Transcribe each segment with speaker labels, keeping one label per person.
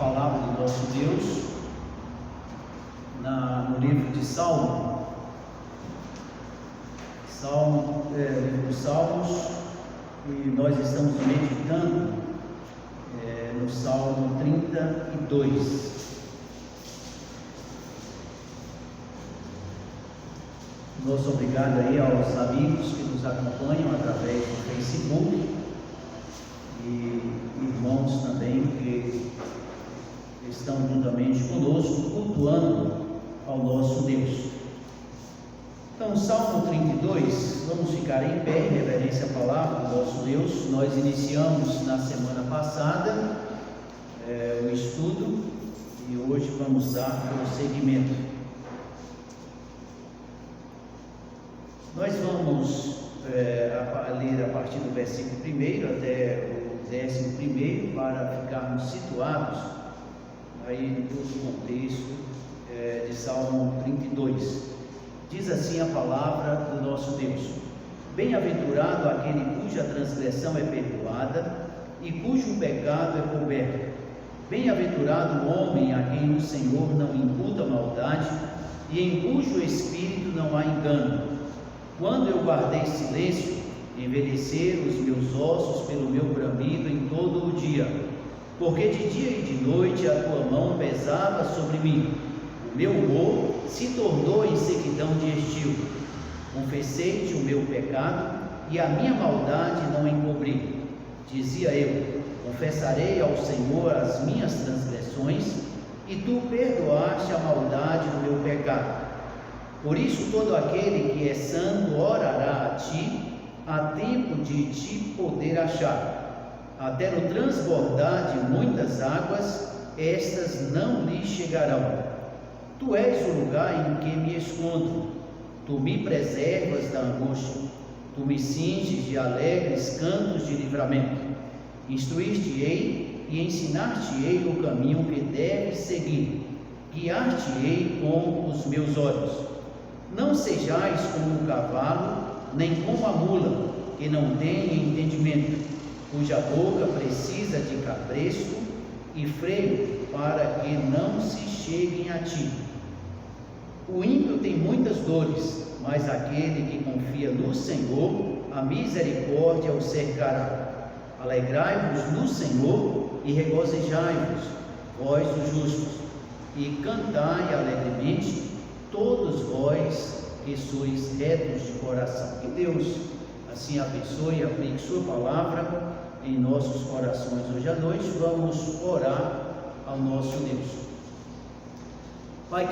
Speaker 1: palavra do nosso Deus no livro de Salmo, livro dos Salmos, e nós estamos meditando no Salmo 32. Nosso obrigado aí aos amigos que nos acompanham através do Facebook e irmãos também que estão juntamente conosco, cultuando ao nosso Deus. Então, Salmo 32, vamos ficar em pé em reverência à palavra do nosso Deus. Nós iniciamos na semana passada o estudo e hoje vamos dar prosseguimento. Nós vamos ler a partir do versículo 1 até o 11º para ficarmos situados aí em todo o contexto de Salmo 32. Diz assim a palavra do nosso Deus: Bem-aventurado aquele cuja transgressão é perdoada e cujo pecado é coberto. Bem-aventurado o homem a quem o Senhor não imputa maldade e em cujo espírito não há engano. Quando eu guardei silêncio, envelheceram os meus ossos pelo meu bramido em todo o dia, porque de dia e de noite a tua mão pesava sobre mim. O meu humor se tornou em sequidão de estio. Confessei-te o meu pecado e a minha maldade não encobri. Dizia eu: confessarei ao Senhor as minhas transgressões, e tu perdoaste a maldade do meu pecado. Por isso todo aquele que é santo orará a ti, a tempo de te poder achar. Até no transbordar de muitas águas, estas não lhe chegarão. Tu és o lugar em que me escondo. Tu me preservas da angústia. Tu me cinges de alegres cantos de livramento. Instruir-te-ei e ensinar-te-ei o caminho que deves seguir. Guiar-te-ei com os meus olhos. Não sejais como o cavalo, nem como a mula, que não tem entendimento, cuja boca precisa de cabresto e freio para que não se cheguem a ti. O ímpio tem muitas dores, mas aquele que confia no Senhor, a misericórdia o cercará. Alegrai-vos no Senhor e regozijai-vos, vós os justos, e cantai alegremente, todos vós que sois retos de coração. Que Deus assim abençoe e aplique sua palavra em nossos corações hoje à noite. Vamos orar ao nosso Deus. Pai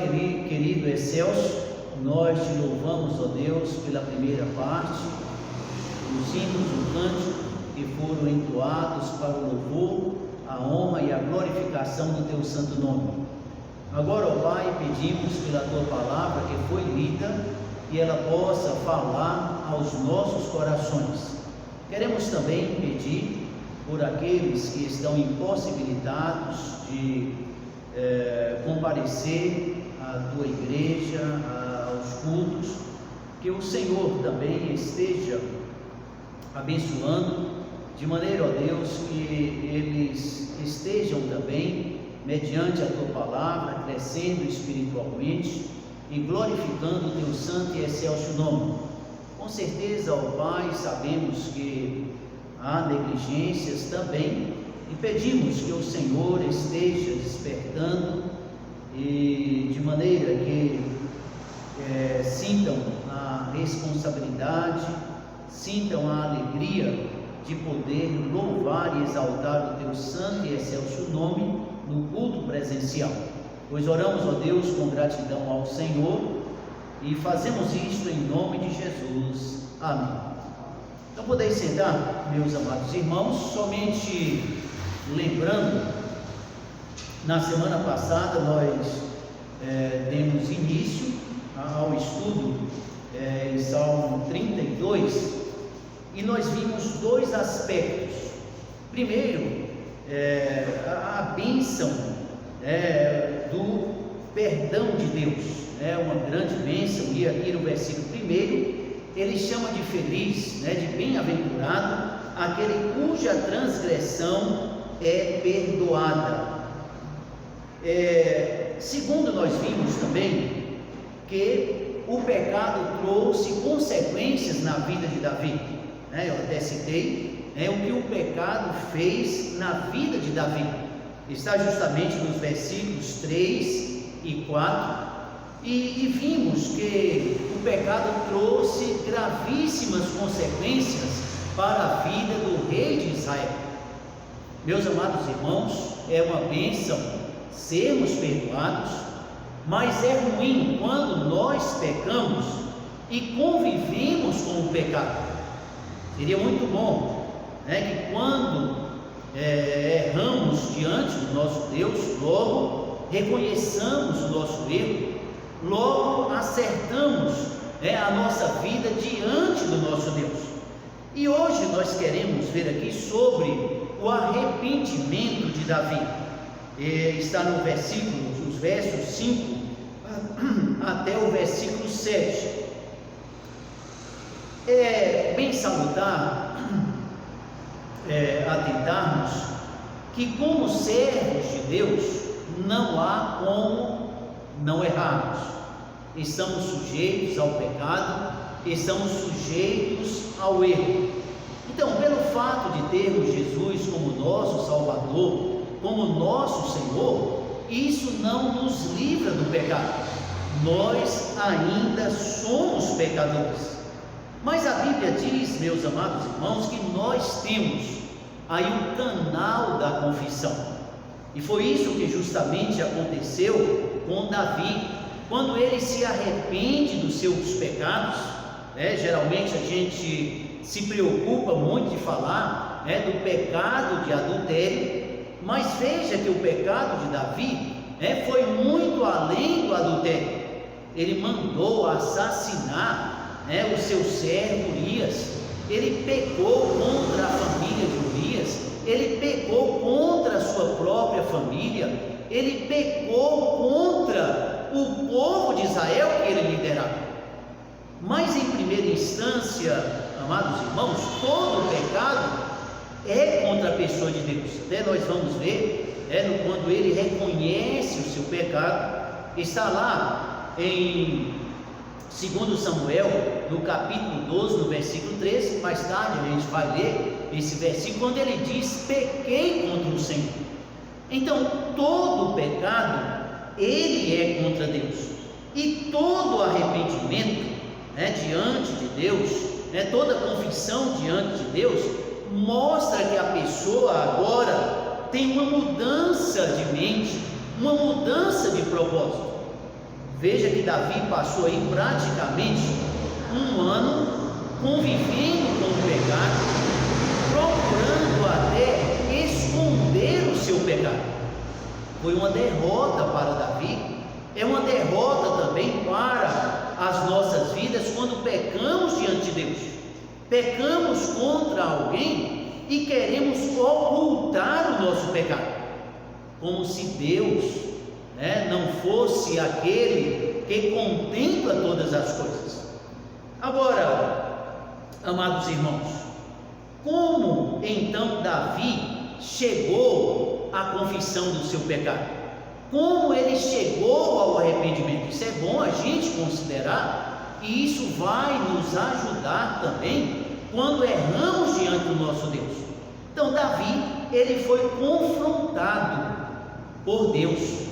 Speaker 1: querido excelso, nós te louvamos, ó Deus, pela primeira parte, os hinos do cântico que foram entoados para o louvor, a honra e a glorificação do teu santo nome. Agora, ó Pai, pedimos pela tua palavra que foi lida e ela possa falar aos nossos corações. Queremos também pedir por aqueles que estão impossibilitados de comparecer à tua igreja, aos cultos, que o Senhor também esteja abençoando, de maneira, ó Deus, que eles estejam também mediante a tua palavra, crescendo espiritualmente e glorificando o teu santo e excelso nome. Com certeza, ó Pai, sabemos que há negligências também e pedimos que o Senhor esteja despertando e de maneira que sintam a responsabilidade, sintam a alegria de poder louvar e exaltar o teu santo e excelso nome no culto presencial. Pois oramos, ó Deus, com gratidão ao Senhor e fazemos isto em nome de Jesus. Amém. Então podeis sentar, meus amados irmãos. Somente lembrando, na semana passada nós demos início ao estudo em Salmo 32 e nós vimos dois aspectos. Primeiro, a bênção do perdão de Deus, uma grande bênção, e aqui no versículo 1 ele chama de feliz, de bem-aventurado aquele cuja transgressão é perdoada. Segundo, nós vimos também que o pecado trouxe consequências na vida de Davi, né? Eu até citei o que o pecado fez na vida de Davi, está justamente nos versículos 3 e 4, e vimos que o pecado trouxe gravíssimas consequências para a vida do rei de Israel. Meus amados irmãos, é uma bênção sermos perdoados, mas é ruim quando nós pecamos e convivemos com o pecado. Seria muito bom, que quando erramos diante do nosso Deus, logo reconheçamos o nosso erro, logo acertamos a nossa vida diante do nosso Deus. E hoje nós queremos ver aqui sobre o arrependimento de Davi. Está no os versos 5 até o versículo 7. É bem salutar atentarmos que, como servos de Deus, não há como não errarmos. Estamos sujeitos ao pecado, estamos sujeitos ao erro. Então, pelo fato de termos Jesus como nosso Salvador, como nosso Senhor, isso não nos livra do pecado. Nós ainda somos pecadores. Mas a Bíblia diz, meus amados irmãos, que nós temos aí o canal da confissão. E foi isso que justamente aconteceu com Davi, quando ele se arrepende dos seus pecados. Geralmente a gente se preocupa muito de falar do pecado de adultério, mas veja que o pecado de Davi foi muito além do adultério. Ele mandou assassinar o seu servo Urias, ele pecou contra a família de Urias, ele pecou contra a sua própria família, ele pecou contra o povo de Israel que ele liderava. Mas em primeira instância, amados irmãos, todo pecado é contra a pessoa de Deus. Até nós vamos ver quando ele reconhece o seu pecado, está lá em 2 Samuel, no capítulo 12, no versículo 13, mais tarde a gente vai ler esse versículo, quando ele diz: pequei contra o Senhor. Então, todo pecado, ele é contra Deus, e todo arrependimento diante de Deus, toda confissão diante de Deus, mostra que a pessoa agora tem uma mudança de mente, uma mudança de propósito. Veja que Davi passou aí praticamente um ano convivendo com o pecado, procurando até esconder o seu pecado. Foi uma derrota para Davi, é uma derrota também para as nossas vidas quando pecamos diante de Deus. Pecamos contra alguém e queremos ocultar o nosso pecado, como se Deus não fosse aquele que contempla todas as coisas. Agora, amados irmãos, como então Davi chegou à confissão do seu pecado? Como ele chegou ao arrependimento? Isso é bom a gente considerar, e isso vai nos ajudar também quando erramos diante do nosso Deus. Então Davi, ele foi confrontado por Deus.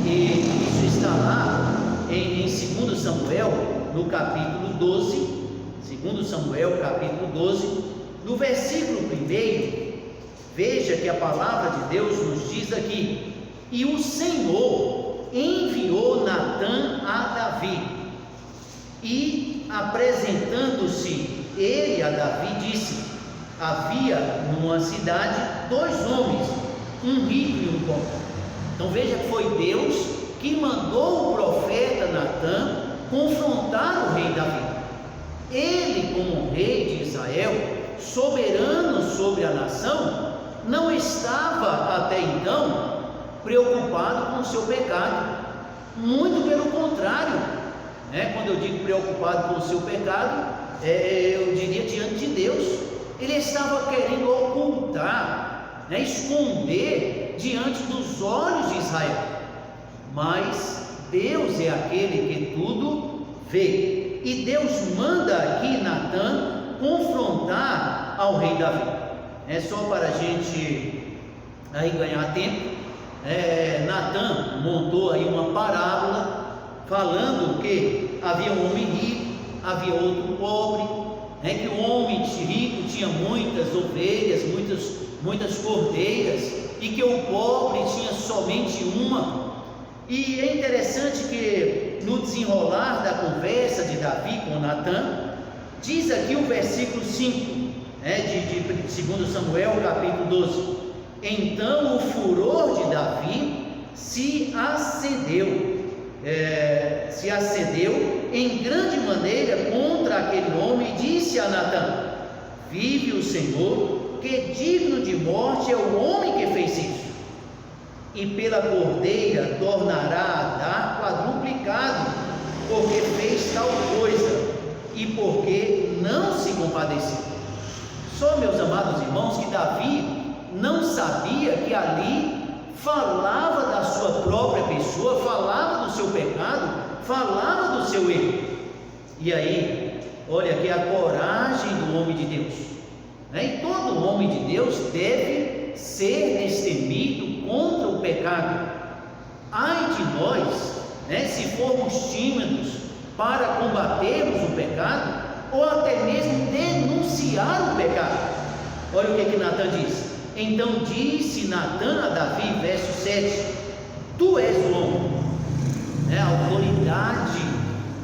Speaker 1: E isso está lá em 2 Samuel, no capítulo 12, 2 Samuel, capítulo 12, no versículo 1, veja que a palavra de Deus nos diz aqui: e o Senhor enviou Natã a Davi, e apresentando-se ele a Davi, disse: havia numa cidade 2 homens, um rico e um pobre. Então veja que foi Deus que mandou o profeta Natã confrontar o rei Davi. Ele, como rei de Israel, soberano sobre a nação, não estava até então preocupado com o seu pecado. Muito pelo contrário, quando eu digo preocupado com o seu pecado, eu diria diante de Deus. Ele estava querendo ocultar, esconder de diante dos olhos de Israel, mas Deus é aquele que tudo vê. E Deus manda aqui Natã confrontar ao rei Davi. É só para a gente aí ganhar tempo. Natã montou aí uma parábola falando que havia um homem rico, havia outro pobre, que o homem rico tinha muitas ovelhas, muitas cordeiras, e que o pobre tinha somente uma. E é interessante que no desenrolar da conversa de Davi com Natã, diz aqui o versículo 5, de 2 Samuel capítulo 12: então o furor de Davi se acendeu em grande maneira contra aquele homem, e disse a Natã: vive o Senhor, que digno de morte é o homem que fez isso, e pela cordeira tornará a dar quadruplicado, porque fez tal coisa e porque não se compadeceu. Só, meus amados irmãos, que Davi não sabia que ali falava da sua própria pessoa, falava do seu pecado, falava do seu erro. E aí, olha aqui a coragem do homem de Deus, e todo homem de Deus deve ser destemido contra o pecado. Ai de nós, se formos tímidos para combatermos o pecado, ou até mesmo denunciar o pecado. Olha o que Natã diz: então disse Natã a Davi, verso 7, tu és o homem. A autoridade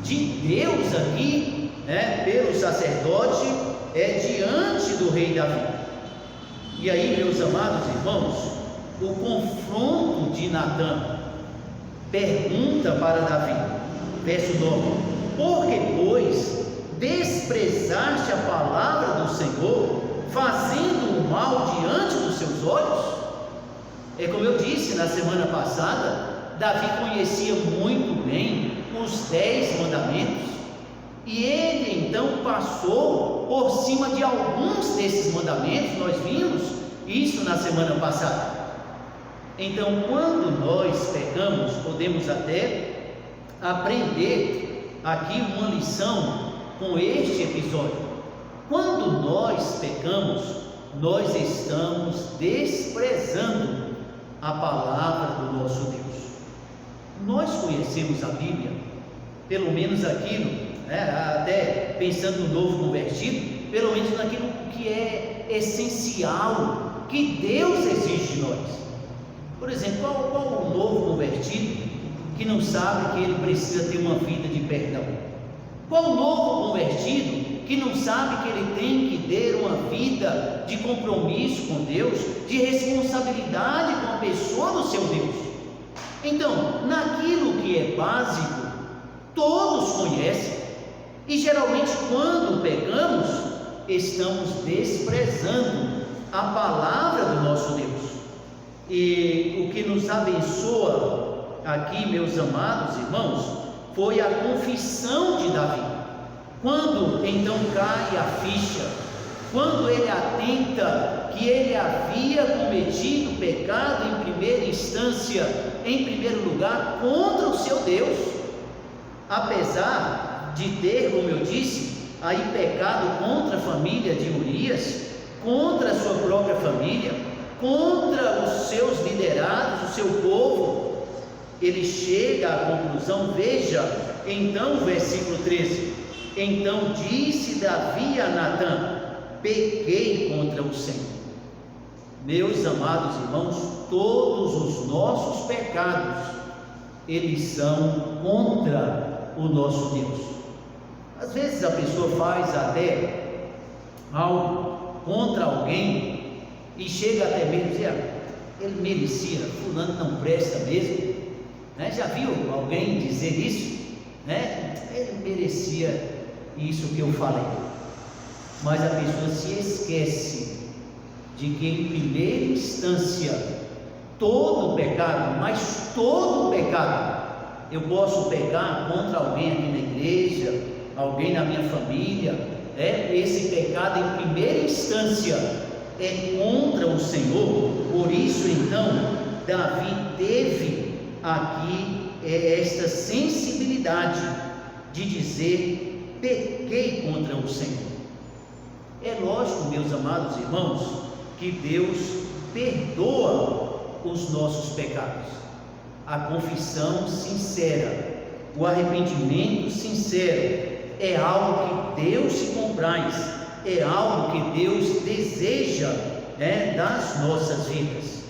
Speaker 1: de Deus aqui, pelo sacerdote, diante do rei Davi. E aí, meus amados irmãos, o confronto de Natã pergunta para Davi, verso 9: porque, pois, desprezaste a palavra do Senhor, fazendo o mal diante dos seus olhos? Como eu disse na semana passada, Davi conhecia muito bem os 10 mandamentos, e ele então passou por cima de alguns desses mandamentos. Nós vimos isso na semana passada. Então, quando nós pecamos, podemos até aprender aqui uma lição com este episódio. Quando nós pecamos, nós estamos desprezando a palavra do nosso Deus. Nós conhecemos a Bíblia, pelo menos aquilo, até pensando no novo convertido, pelo menos naquilo que é essencial, que Deus exige de nós. Por exemplo, qual o novo convertido que não sabe que ele precisa ter uma vida de perdão? Qual o novo convertido que não sabe que ele tem que ter uma vida de compromisso com Deus, de responsabilidade com a pessoa do seu Deus? Então, naquilo que é básico, todos conhecem, e geralmente quando pecamos, estamos desprezando a palavra do nosso Deus. E o que nos abençoa aqui, meus amados irmãos, foi a confissão de Davi. Quando então cai a ficha, quando ele atenta que ele havia cometido pecado em primeira instância, em primeiro lugar, contra o seu Deus, apesar de ter, como eu disse, aí pecado contra a família de Urias, contra a sua própria família, contra os seus liderados, o seu povo, ele chega à conclusão. Veja então o versículo 13: então disse Davi a Natã: pequei contra o Senhor. Meus amados irmãos, todos os nossos pecados, eles são contra o nosso Deus. Às vezes a pessoa faz até algo contra alguém e chega até mesmo a dizer: ele merecia, fulano não presta mesmo, já viu alguém dizer isso? Ele merecia isso que eu falei. Mas a pessoa se esquece de que em primeira instância todo pecado, mas todo pecado, eu posso pecar contra alguém aqui na igreja, alguém na minha família, esse pecado em primeira instância é contra o Senhor. Por isso então Davi teve aqui esta sensibilidade de dizer: pequei contra o Senhor. É lógico, meus amados irmãos, que Deus perdoa os nossos pecados. A confissão sincera, o arrependimento sincero é algo que Deus se compraz, é algo que Deus deseja, das nossas vidas.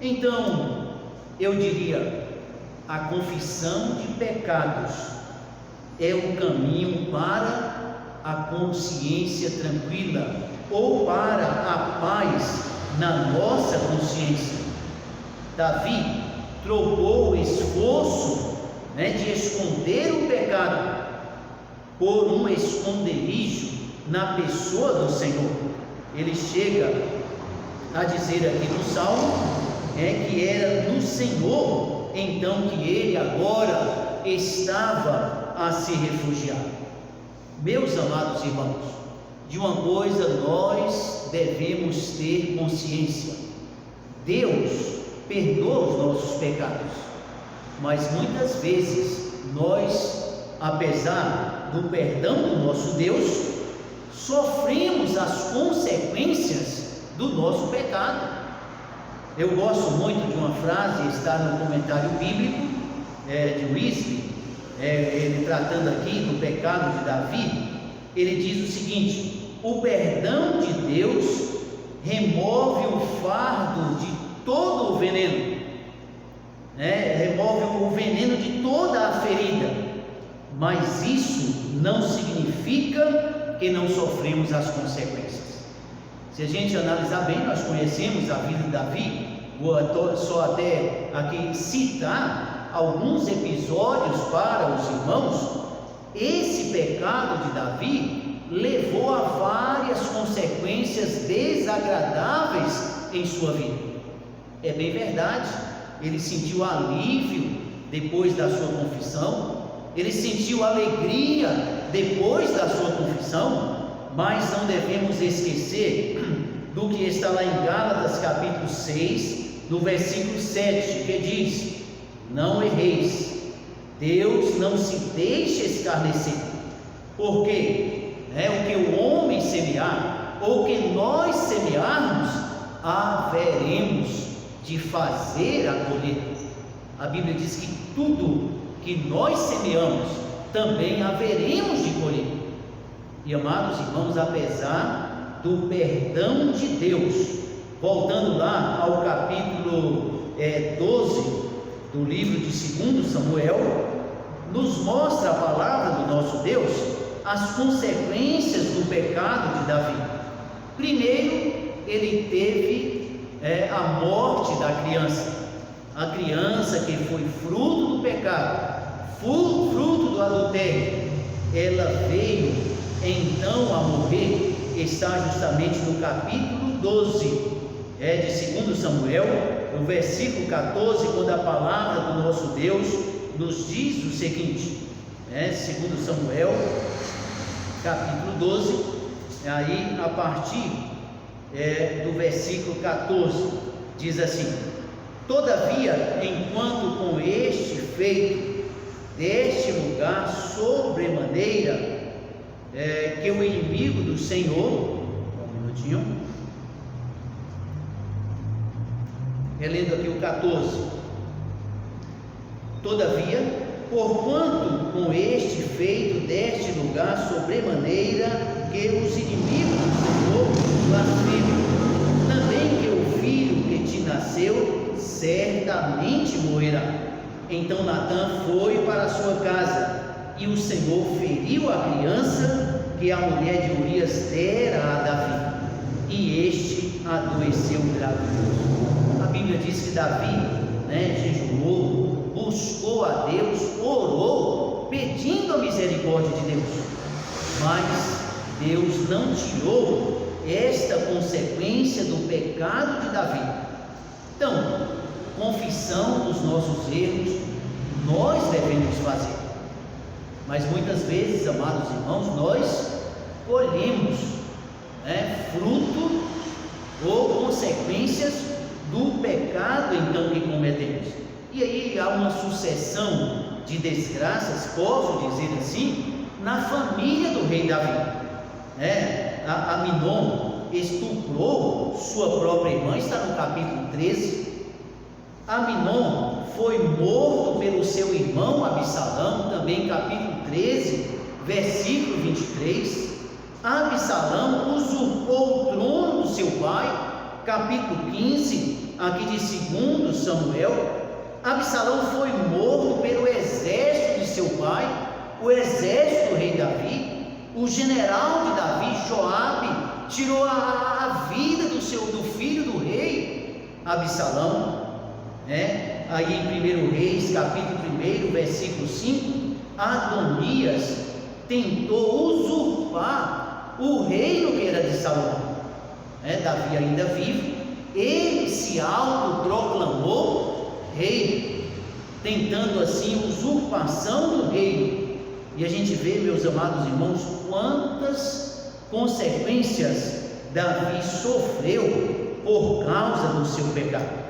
Speaker 1: Então, eu diria, a confissão de pecados é o caminho para a consciência tranquila, ou para a paz na nossa consciência. Davi trocou o esforço, de esconder o pecado por um esconderijo na pessoa do Senhor. Ele chega a dizer aqui no Salmo, que era no Senhor então que ele agora estava a se refugiar. Meus amados irmãos, de uma coisa nós devemos ter consciência: Deus perdoa os nossos pecados, mas muitas vezes nós, apesar do perdão do nosso Deus, sofremos as consequências do nosso pecado. Eu gosto muito de uma frase, está no comentário bíblico de Wesley, ele tratando aqui do pecado de Davi. Ele diz o seguinte: o perdão de Deus remove o fardo de todo o veneno, remove o veneno de toda a ferida, mas isso não significa que não sofremos as consequências. Se a gente analisar bem, nós conhecemos a vida de Davi. Vou só até aqui citar alguns episódios para os irmãos. Esse pecado de Davi levou a várias consequências desagradáveis em sua vida. É bem verdade, ele sentiu alívio depois da sua confissão, ele sentiu alegria depois da sua confissão, mas não devemos esquecer do que está lá em Gálatas capítulo 6, no versículo 7, que diz: não erreis, Deus não se deixa escarnecer, porque o que o homem semear, ou o que nós semearmos, haveremos de fazer a colheita. A Bíblia diz que tudo que nós semeamos, também haveremos de colher. E amados irmãos, apesar do perdão de Deus, voltando lá ao capítulo 12 do livro de 2 Samuel, nos mostra a palavra do nosso Deus as consequências do pecado de Davi. Primeiro, ele teve a morte da criança, a criança que foi fruto do pecado, fruto do adultério. Ela veio então a morrer. Está justamente no capítulo 12 de 2 Samuel, no versículo 14, quando a palavra do nosso Deus nos diz o seguinte, 2 Samuel, capítulo 12, aí a partir do versículo 14, diz assim: todavia, enquanto com este feito deste lugar sobremaneira, que o inimigo do Senhor, relendo aqui o 14, todavia, porquanto com este feito deste lugar sobremaneira, que os inimigos do Senhor blasfemem, também que o filho que te nasceu certamente morrerá. Então Natã foi para a sua casa, e o Senhor feriu a criança que a mulher de Urias dera a Davi, e este adoeceu gravemente. A Bíblia diz que Davi jejuou, buscou a Deus, orou, pedindo a misericórdia de Deus, mas Deus não tirou esta consequência do pecado de Davi. Então, confissão dos nossos erros nós devemos fazer, mas muitas vezes, amados irmãos, nós colhemos fruto ou consequências do pecado então que cometemos. E aí há uma sucessão de desgraças, posso dizer assim, na família do rei Davi. Aminon estuprou sua própria irmã, está no capítulo 13. Aminon foi morto pelo seu irmão Absalão, também capítulo 13, versículo 23. Absalão usurpou o trono do seu pai, capítulo 15, aqui de 2 Samuel. Absalão foi morto pelo exército de seu pai, o exército do rei Davi. O general de Davi, Joabe, tirou a vida do filho do rei, Absalão. Aí em 1 Reis, capítulo 1, versículo 5, Adonias tentou usurpar o reino que era de Salomão. Davi ainda vivo, ele se autoproclamou rei, tentando assim usurpação do reino. E a gente vê, meus amados irmãos, quantas consequências Davi sofreu por causa do seu pecado.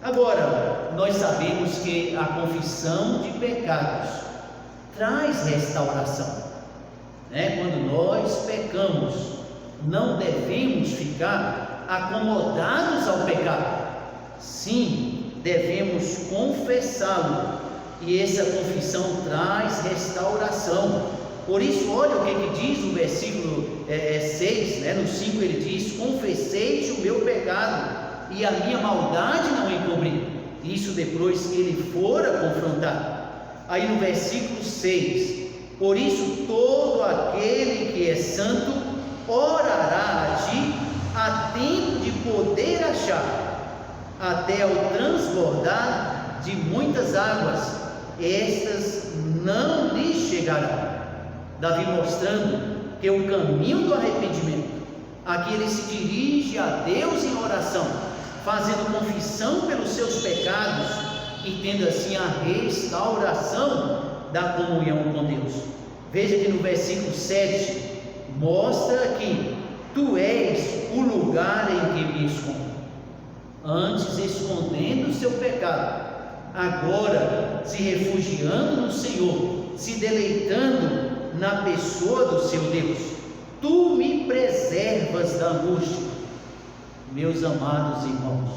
Speaker 1: Agora, nós sabemos que a confissão de pecados traz restauração. Quando nós pecamos, não devemos ficar acomodados ao pecado. Sim, devemos confessá-lo, e essa confissão traz restauração. Por isso, olha o que diz o versículo 6, no 5 ele diz: confessei o meu pecado e a minha maldade não encobri. Isso depois que ele fora confrontado. Aí no versículo 6: por isso todo aquele que é santo orará a ti a tempo de poder achar, até ao transbordar de muitas águas, estas não lhe chegarão. Davi mostrando que o caminho do arrependimento, aqui ele se dirige a Deus em oração, fazendo confissão pelos seus pecados e tendo assim a restauração da comunhão com Deus. Veja que no versículo 7 mostra que tu és o lugar em que me escondo. Antes escondendo o seu pecado, agora se refugiando no Senhor, se deleitando na pessoa do seu Deus. Tu me preservas da angústia. Meus amados irmãos,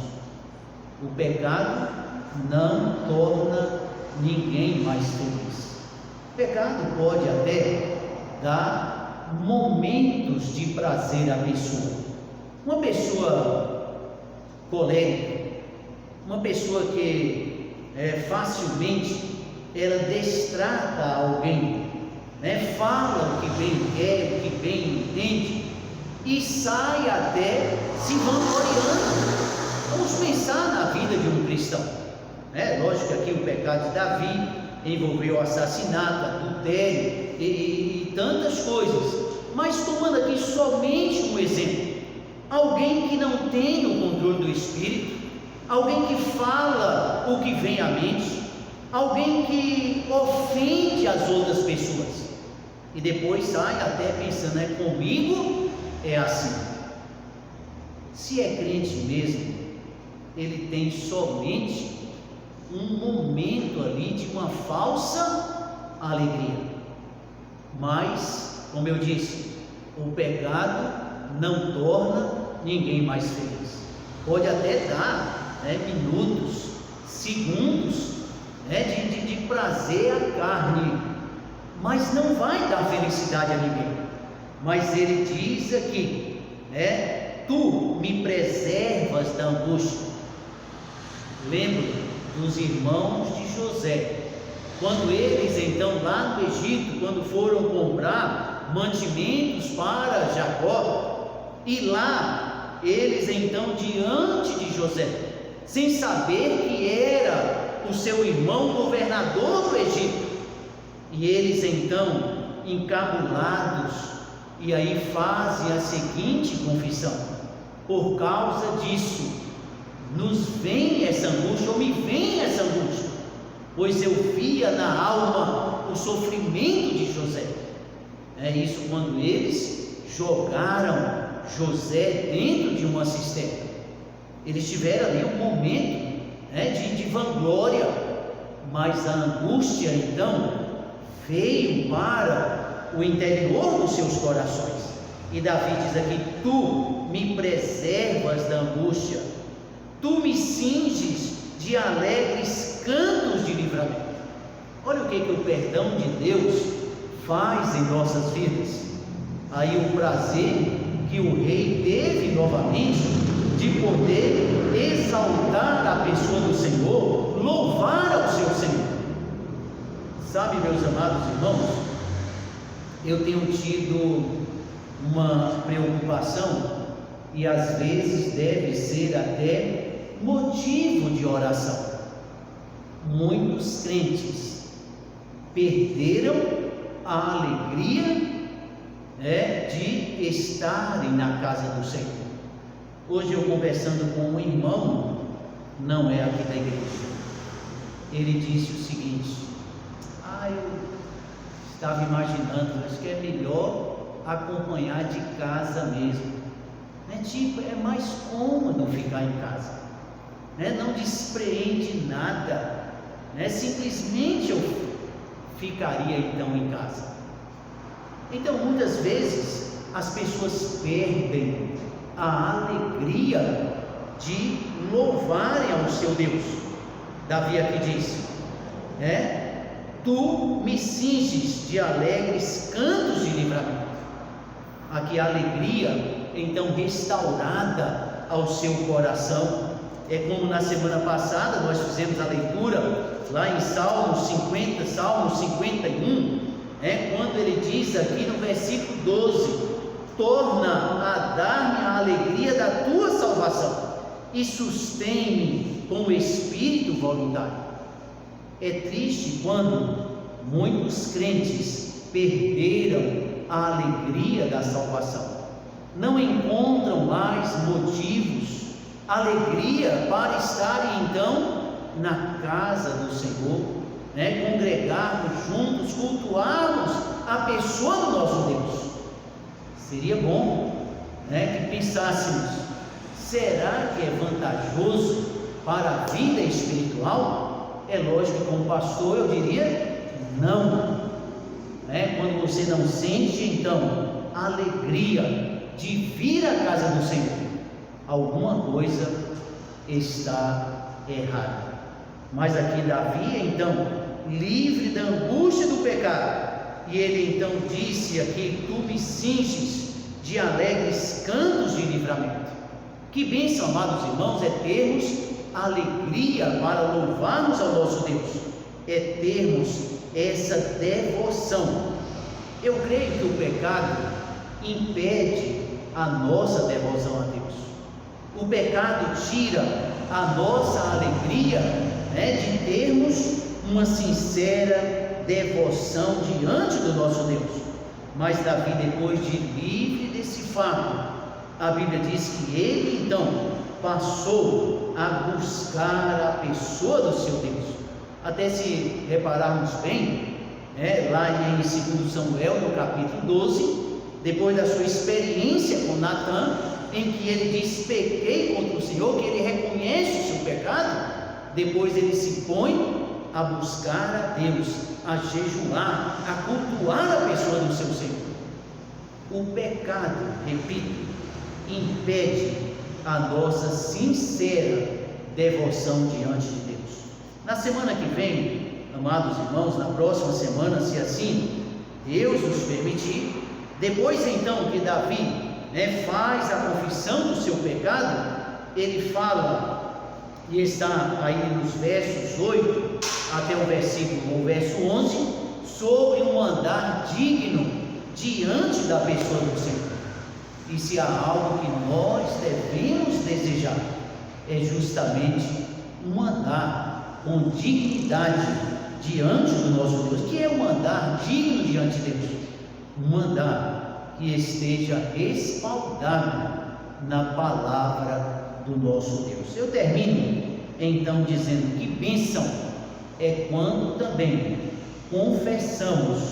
Speaker 1: o pecado não torna ninguém mais feliz. O pecado pode até dar momentos de prazer à pessoa. Uma pessoa colérica, uma pessoa que facilmente ela destrata alguém, fala o que bem quer, o que bem entende, e sai até se vangloriando. Vamos pensar na vida de um cristão. Lógico que aqui o pecado de Davi envolveu assassinato, adultério e tantas coisas, mas tomando aqui somente um exemplo: alguém que não tem o controle do espírito, alguém que fala o que vem à mente, alguém que ofende as outras pessoas, e depois sai até pensando, comigo é assim. Se é crente mesmo, ele tem somente um momento ali de uma falsa alegria, mas, como eu disse, o pecado não torna ninguém mais feliz. Pode até dar minutos, segundos de prazer à carne, mas não vai dar felicidade a ninguém. Mas ele diz aqui, tu me preservas da angústia. Lembro dos irmãos de José, quando eles então lá no Egito, quando foram comprar mantimentos para Jacó, e lá eles então diante de José, sem saber que era o seu irmão governador do Egito, e eles então encabulados, e aí fazem a seguinte confissão: por causa disso nos vem essa angústia, ou me vem essa angústia, pois eu via na alma o sofrimento de José. Isso quando eles jogaram José dentro de uma cisterna. Eles tiveram ali um momento, né, de vanglória, mas a angústia então veio para o interior dos seus corações. E Davi diz aqui: tu me preservas da angústia, tu me cinges de alegres cantos de livramento. Olha o que o perdão de Deus faz em nossas vidas. Aí o prazer que o rei teve novamente de poder exaltar a pessoa do Senhor, louvar ao seu Senhor. Sabe, meus amados irmãos, eu tenho tido uma preocupação, e às vezes deve ser até motivo de oração. Muitos crentes perderam a alegria, de estarem na casa do Senhor. Hoje eu conversando com um irmão, não é aqui da igreja, ele disse o seguinte: eu estava imaginando, acho que é melhor acompanhar de casa mesmo, né? Tipo, é mais cômodo ficar em casa, né? Não despreende nada, né? Simplesmente eu ficaria então em casa. Então muitas vezes as pessoas perdem a alegria de louvarem ao seu Deus. Davi aqui diz, tu me cinges de alegres cantos de livramento. Aqui a alegria então restaurada ao seu coração. É como na semana passada nós fizemos a leitura lá em Salmo 50, Salmo 51, quando ele diz aqui no versículo 12: torna a dar-me a alegria da tua salvação e sustém-me com o espírito voluntário. É triste quando muitos crentes perderam a alegria da salvação, não encontram mais motivos, alegria para estarem então na casa do Senhor, congregarmos juntos, cultuarmos a pessoa do nosso Deus. Seria bom, que pensássemos: será que é vantajoso para a vida espiritual? É lógico que como pastor eu diria não. Quando você não sente então a alegria de vir à casa do Senhor, alguma coisa está errada. Mas aqui Davi então, livre da angústia do pecado, e ele então disse aqui: tu me cinges de alegres cantos de livramento. Que bênção, amados irmãos, é termos alegria para louvarmos ao nosso Deus, é termos essa devoção. Eu creio que o pecado impede a nossa devoção a Deus. O pecado tira a nossa alegria, de termos uma sincera devoção diante do nosso Deus. Mas Davi, depois de livre desse fato, a Bíblia diz que ele então passou a buscar a pessoa do seu Deus. Até se repararmos bem, lá em 2 Samuel, no capítulo 12, depois da sua experiência com Natã, em que ele diz: pequei contra o Senhor, que ele reconhece o seu pecado, depois ele se põe a buscar a Deus, a jejuar, a cultuar a pessoa do seu Senhor. O pecado, repito, impede a nossa sincera devoção diante de Deus. Na semana que vem, amados irmãos, na próxima semana, se assim Deus nos permitir, depois então que Davi faz a confissão do seu pecado, ele fala, e está aí nos versos 8 até o verso 11, sobre um andar digno diante da pessoa do Senhor. E se há algo que nós devemos desejar, é justamente um andar com dignidade diante do nosso Deus. Que é um andar digno diante de Deus? Um andar que esteja respaldado na palavra do nosso Deus. Eu termino então dizendo que bênção é quando também confessamos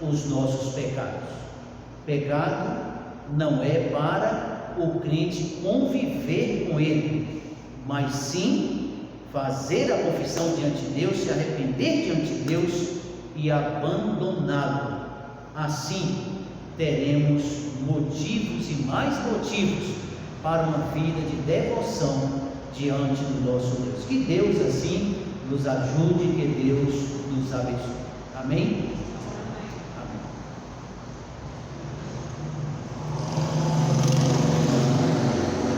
Speaker 1: os nossos pecados. Pecado não é para o crente conviver com ele, mas sim fazer a confissão diante de Deus, se arrepender diante de Deus e abandoná-lo. Assim teremos motivos e mais motivos para uma vida de devoção diante do nosso Deus. Que Deus assim nos ajude, que Deus nos abençoe. Amém?